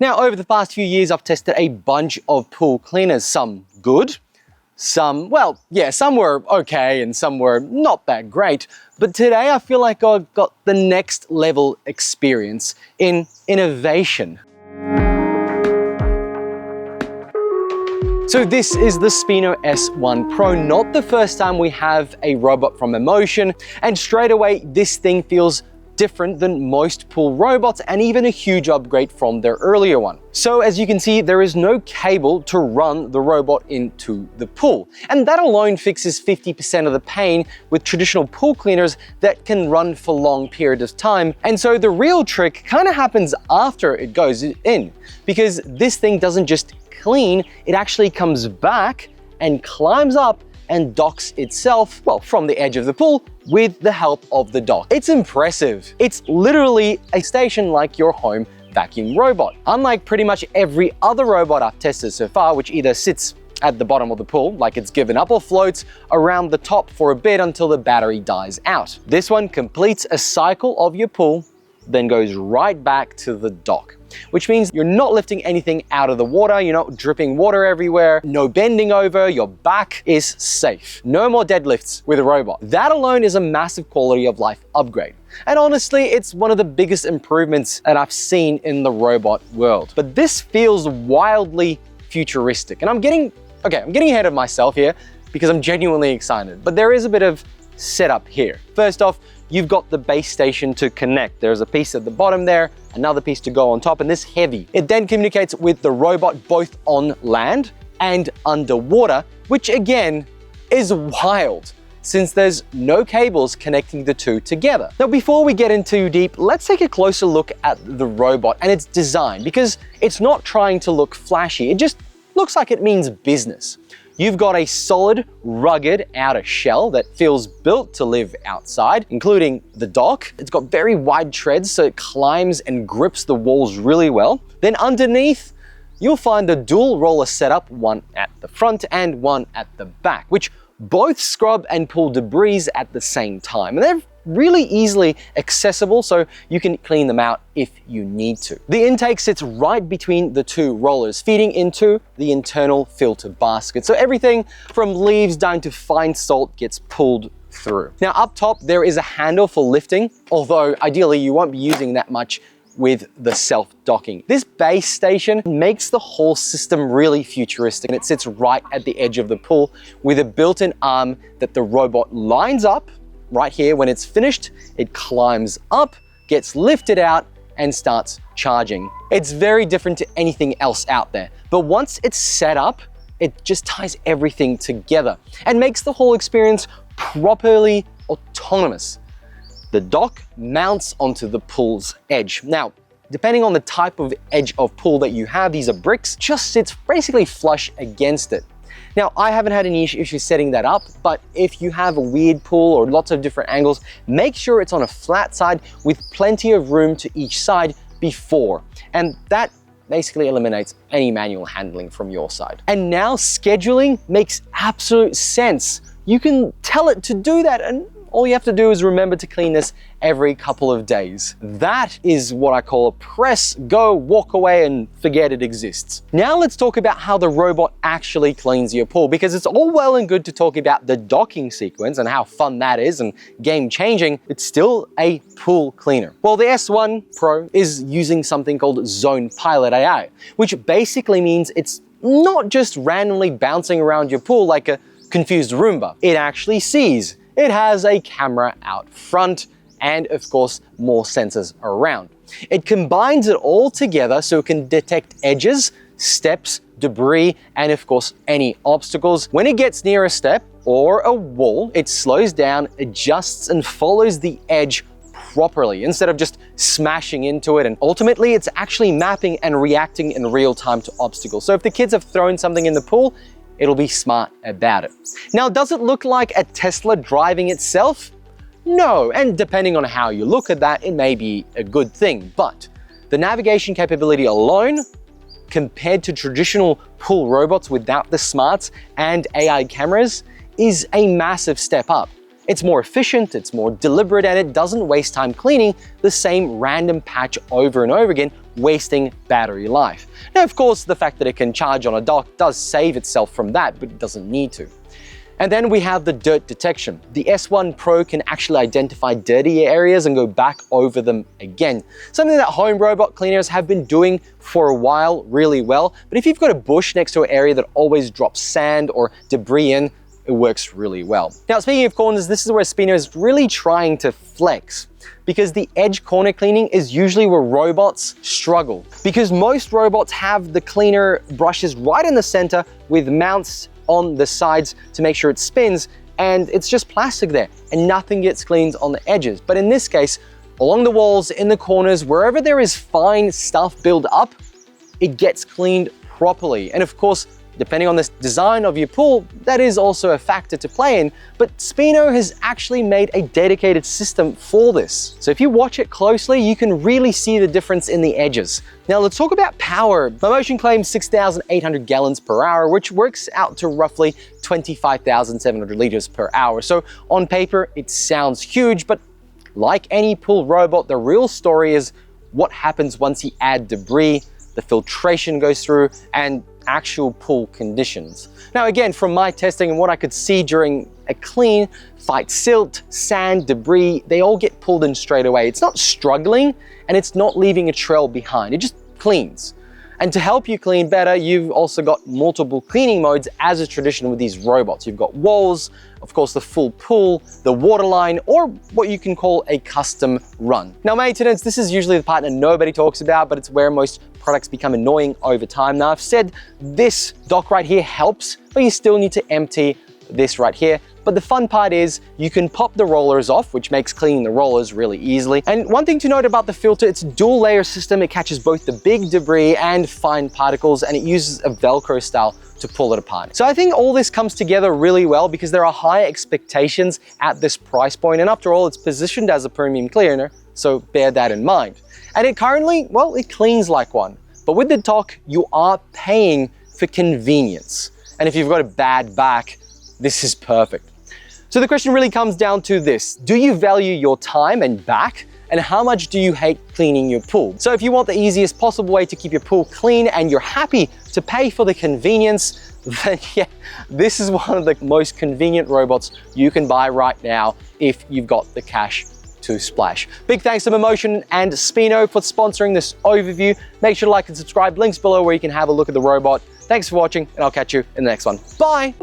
Now, over the past few years, I've tested a bunch of pool cleaners, some good, some, well, yeah, some were okay and some were not that great. But today I feel like I've got the next level experience in innovation. So this is the Spino S1 Pro, not the first time we have a robot from Emotion, and straight away this thing feels different than most pool robots and even a huge upgrade from their earlier one. So as you can see, there is no cable to run the robot into the pool. And that alone fixes 50% of the pain with traditional pool cleaners that can run for long periods of time. And so the real trick kind of happens after it goes in, because this thing doesn't just clean, it actually comes back and climbs up and docks itself, well, from the edge of the pool with the help of the dock. It's impressive. It's literally a station like your home vacuum robot. Unlike pretty much every other robot I've tested so far, which either sits at the bottom of the pool like it's given up or floats around the top for a bit until the battery dies out. This one completes a cycle of your pool, then goes right back to the dock, which means you're not lifting anything out of the water, you're not dripping water everywhere, no bending over, your back is safe. No more deadlifts with a robot. That alone is a massive quality of life upgrade. And honestly, it's one of the biggest improvements that I've seen in the robot world. But this feels wildly futuristic. And I'm getting ahead of myself here because I'm genuinely excited. But there is a bit of setup here. First off, you've got the base station to connect. There's a piece at the bottom there, another piece to go on top, and this heavy. It then communicates with the robot both on land and underwater, which again is wild since there's no cables connecting the two together. Now, before we get in too deep, let's take a closer look at the robot and its design, because it's not trying to look flashy. It just looks like it means business. You've got a solid, rugged outer shell that feels built to live outside, including the dock. It's got very wide treads, so it climbs and grips the walls really well. Then underneath, you'll find a dual roller setup, one at the front and one at the back, which both scrub and pull debris at the same time. And they're really easily accessible, so you can clean them out if you need to. The intake sits right between the two rollers, feeding into the internal filter basket. So everything from leaves down to fine salt gets pulled through. Now up top, there is a handle for lifting, although ideally you won't be using that much with the self-docking. This base station makes the whole system really futuristic, and it sits right at the edge of the pool with a built-in arm that the robot lines up right here. When it's finished, it climbs up, gets lifted out, and starts charging. It's very different to anything else out there, but once it's set up, it just ties everything together and makes the whole experience properly autonomous. The dock mounts onto the pool's edge. Now, depending on the type of edge of pool that you have, these are bricks, just sits basically flush against it. Now, I haven't had any issues setting that up, but if you have a weird pool or lots of different angles, make sure it's on a flat side with plenty of room to each side before. And that basically eliminates any manual handling from your side. And now scheduling makes absolute sense. You can tell it to do that, and all you have to do is remember to clean this every couple of days. That is what I call a press, go, walk away, and forget it exists. Now let's talk about how the robot actually cleans your pool, because it's all well and good to talk about the docking sequence and how fun that is and game-changing. It's still a pool cleaner. Well, the S1 Pro is using something called Zone Pilot AI, which basically means it's not just randomly bouncing around your pool like a confused Roomba. It actually sees. It has a camera out front and, of course, more sensors around. It combines it all together so it can detect edges, steps, debris, and of course, any obstacles. When it gets near a step or a wall, it slows down, adjusts, and follows the edge properly instead of just smashing into it. And ultimately, it's actually mapping and reacting in real time to obstacles. So if the kids have thrown something in the pool, it'll be smart about it. Now, does it look like a Tesla driving itself? No, and depending on how you look at that, it may be a good thing, but the navigation capability alone, compared to traditional pool robots without the smarts and AI cameras, is a massive step up. It's more efficient, it's more deliberate, and it doesn't waste time cleaning the same random patch over and over again wasting battery life. Now, of course, the fact that it can charge on a dock does save itself from that, but it doesn't need to. And then we have the dirt detection. The S1 Pro can actually identify dirty areas and go back over them again. Something that home robot cleaners have been doing for a while really well. But if you've got a bush next to an area that always drops sand or debris in, it works really well. Now, speaking of corners, this is where Spino is really trying to flex, because the edge corner cleaning is usually where robots struggle. Because most robots have the cleaner brushes right in the center with mounts on the sides to make sure it spins, and it's just plastic there and nothing gets cleaned on the edges. But in this case, along the walls, in the corners, wherever there is fine stuff built up, it gets cleaned properly. And of course, depending on the design of your pool, that is also a factor to play in, but Spino has actually made a dedicated system for this. So if you watch it closely, you can really see the difference in the edges. Now let's talk about power. Motion claims 6,800 gallons per hour, which works out to roughly 25,700 liters per hour. So on paper, it sounds huge, but like any pool robot, the real story is what happens once you add debris, the filtration goes through, and actual pool conditions. Now again, from my testing and what I could see during a clean, fight silt, sand, debris, they all get pulled in straight away. It's not struggling and it's not leaving a trail behind. It just cleans. And to help you clean better, you've also got multiple cleaning modes as is tradition with these robots. You've got walls, of course the full pool, the waterline, or what you can call a custom run. Now maintenance, this is usually the part that nobody talks about, but it's where most products become annoying over time. Now I've said this dock right here helps, but you still need to empty this right here. But the fun part is you can pop the rollers off, which makes cleaning the rollers really easily. And one thing to note about the filter, it's a dual layer system. It catches both the big debris and fine particles, and it uses a Velcro style to pull it apart. So I think all this comes together really well because there are high expectations at this price point. And after all, it's positioned as a premium cleaner, so bear that in mind. And it currently, well, it cleans like one. But with the dock, you are paying for convenience. And if you've got a bad back, this is perfect. So the question really comes down to this: do you value your time and back? And how much do you hate cleaning your pool? So if you want the easiest possible way to keep your pool clean and you're happy to pay for the convenience, then yeah, this is one of the most convenient robots you can buy right now if you've got the cash to splash. Big thanks to Motion and Spino for sponsoring this overview. Make sure to like and subscribe. Links below where you can have a look at the robot. Thanks for watching, and I'll catch you in the next one. Bye.